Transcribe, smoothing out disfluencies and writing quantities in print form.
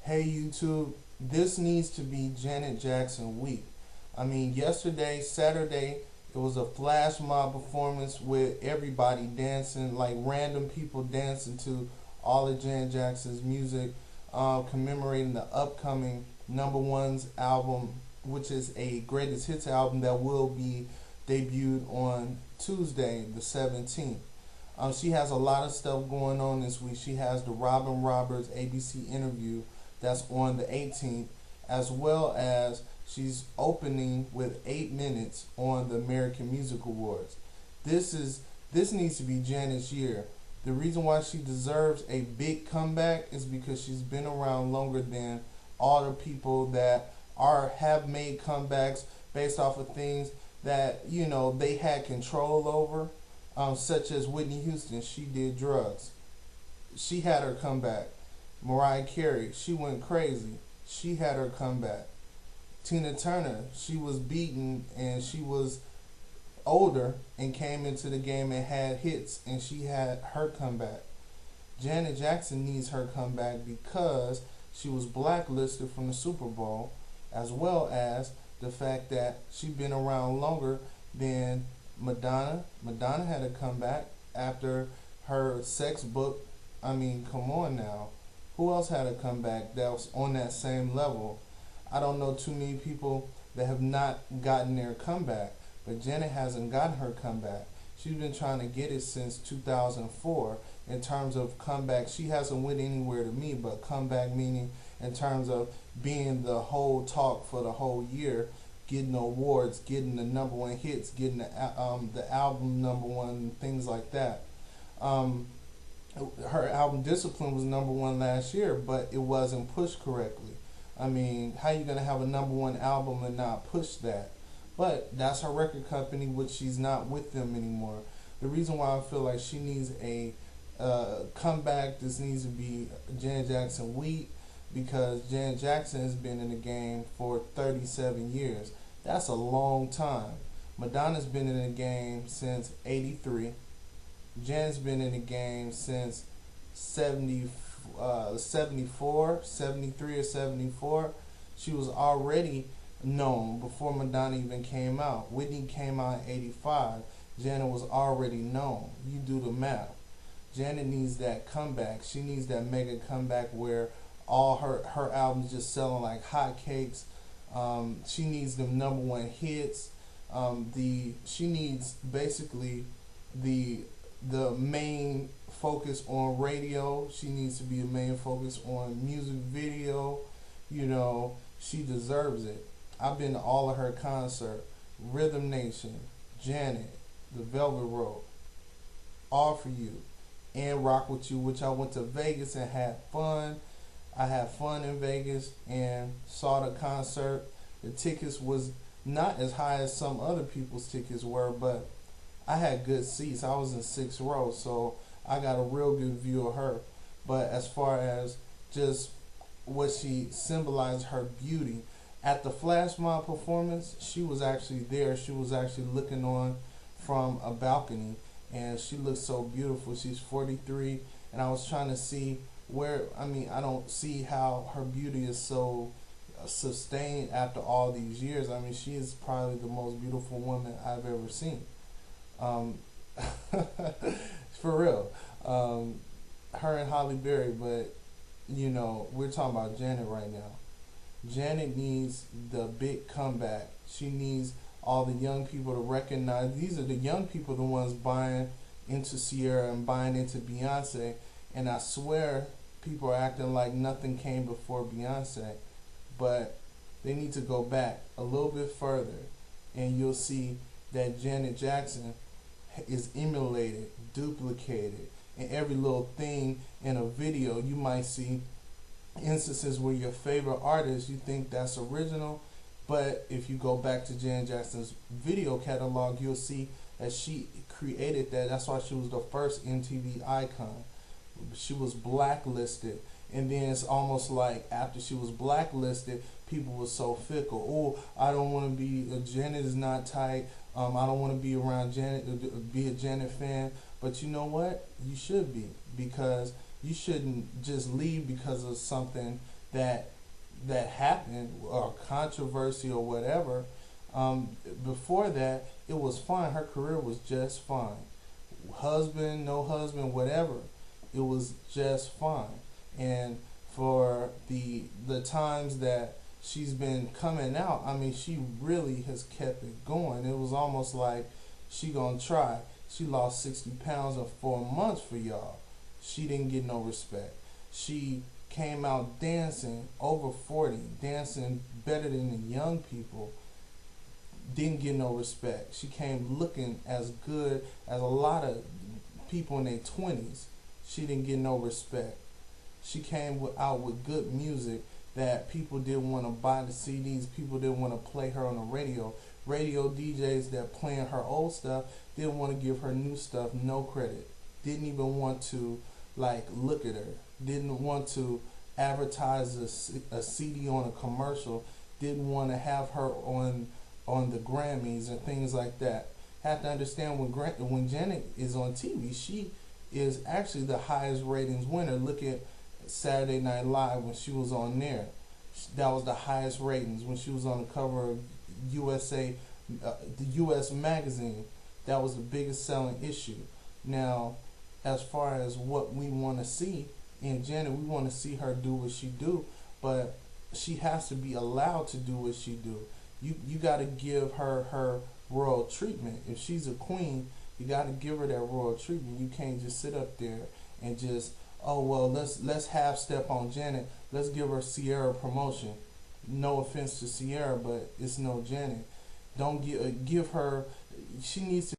Hey YouTube, this needs to be Janet Jackson week. I mean, yesterday, Saturday, it was a flash mob performance with everybody dancing, like random people dancing to all of Janet Jackson's music, commemorating the upcoming number one's album, which is a greatest hits album that will be debuted on Tuesday, the 17th. She has a lot of stuff going on this week. She has the Robin Roberts ABC interview that's on the 18th, as well as she's opening with 8 minutes on the American Music Awards. This needs to be Janet's year. The reason why she deserves a big comeback is because she's been around longer than all the people that have made comebacks based off of things that they had control over, such as Whitney Houston. She did drugs. She had her comeback. Mariah Carey, she went crazy. She had her comeback. Tina Turner, she was beaten and she was older and came into the game and had hits and she had her comeback. Janet Jackson needs her comeback because she was blacklisted from the Super Bowl, as well as the fact that she's been around longer than Madonna. Madonna had a comeback after her sex book. I mean, come on now. Who else had a comeback that was on that same level? I don't know too many people that have not gotten their comeback, but Janet hasn't gotten her comeback. She's been trying to get it since 2004 in terms of comeback. She hasn't went anywhere to me, but comeback meaning in terms of being the whole talk for the whole year, getting awards, getting the number one hits, getting the album number one, things like that. Her album Discipline was number one last year, but it wasn't pushed correctly. I mean, how you gonna have a number one album and not push that? But that's her record company, which she's not with them anymore. The reason why I feel like she needs a comeback, this needs to be Janet Jackson week, because Janet Jackson has been in the game for 37 years. That's a long time. Madonna's been in the game since 83. Janet's been in the game since 74, 73 or 74. She was already known before Madonna even came out. Whitney came out in 85. Janet was already known. You do the math. Janet needs that comeback. She needs that mega comeback where all her albums just selling like hotcakes. She needs them number one hits. She needs basically the main focus on radio. She needs to be the main focus on music video. She deserves it. I've been to all of her concert. Rhythm Nation, Janet, The Velvet Rope, All For You, and Rock With You, which I went to Vegas and had fun. I had fun in Vegas and saw the concert. The tickets was not as high as some other people's tickets were, but I had good seats. I was in 6th row, so I got a real good view of her. But as far as just what she symbolized, her beauty, at the flash mob performance, she was actually there. She was actually looking on from a balcony, and she looked so beautiful. She's 43, and I was trying to see I don't see how her beauty is so sustained after all these years. I mean, she is probably the most beautiful woman I've ever seen. For real. Her and Halle Berry, but we're talking about Janet right now. Janet needs the big comeback. She needs all the young people to recognize these are the young people, the ones buying into Sierra and buying into Beyonce. And I swear people are acting like nothing came before Beyonce, but they need to go back a little bit further, and you'll see that Janet Jackson is emulated, duplicated, and every little thing in a video. You might see instances where your favorite artist, you think that's original, but if you go back to Janet Jackson's video catalog, you'll see that she created that. That's why she was the first MTV icon. She was blacklisted, and then it's almost like after she was blacklisted, people were so fickle. Oh, I don't want to be Janet is not tight. I don't want to be around Janet, be a Janet fan. But you know what? You should be, because you shouldn't just leave because of something that happened, or controversy or whatever. Before that, it was fine. Her career was just fine. Husband, no husband, whatever, it was just fine. And for the times that she's been coming out, I mean, she really has kept it going. It was almost like she gonna try. She lost 60 pounds in 4 months for y'all. She didn't get no respect. She came out dancing over 40, dancing better than the young people, didn't get no respect. She came looking as good as a lot of people in their 20s. She didn't get no respect. She came out with good music that people didn't want to buy the CDs. People didn't want to play her on the radio. Radio DJs that playing her old stuff didn't want to give her new stuff no credit. Didn't even want to like look at her. Didn't want to advertise a CD on a commercial. Didn't want to have her on the Grammys and things like that. Have to understand when Janet is on TV, she is actually the highest ratings winner. Look at Saturday Night Live when she was on there. That was the highest ratings when she was on the cover of USA, the U.S. magazine. That was the biggest selling issue. Now, as far as what we want to see in Janet, we want to see her do what she do, but she has to be allowed to do what she do. You got to give her royal treatment. If she's a queen, you got to give her that royal treatment. You can't just sit up there and just, oh well, let's half step on Janet. Let's give her Sierra promotion. No offense to Sierra, but it's no Janet. Don't give her. She needs to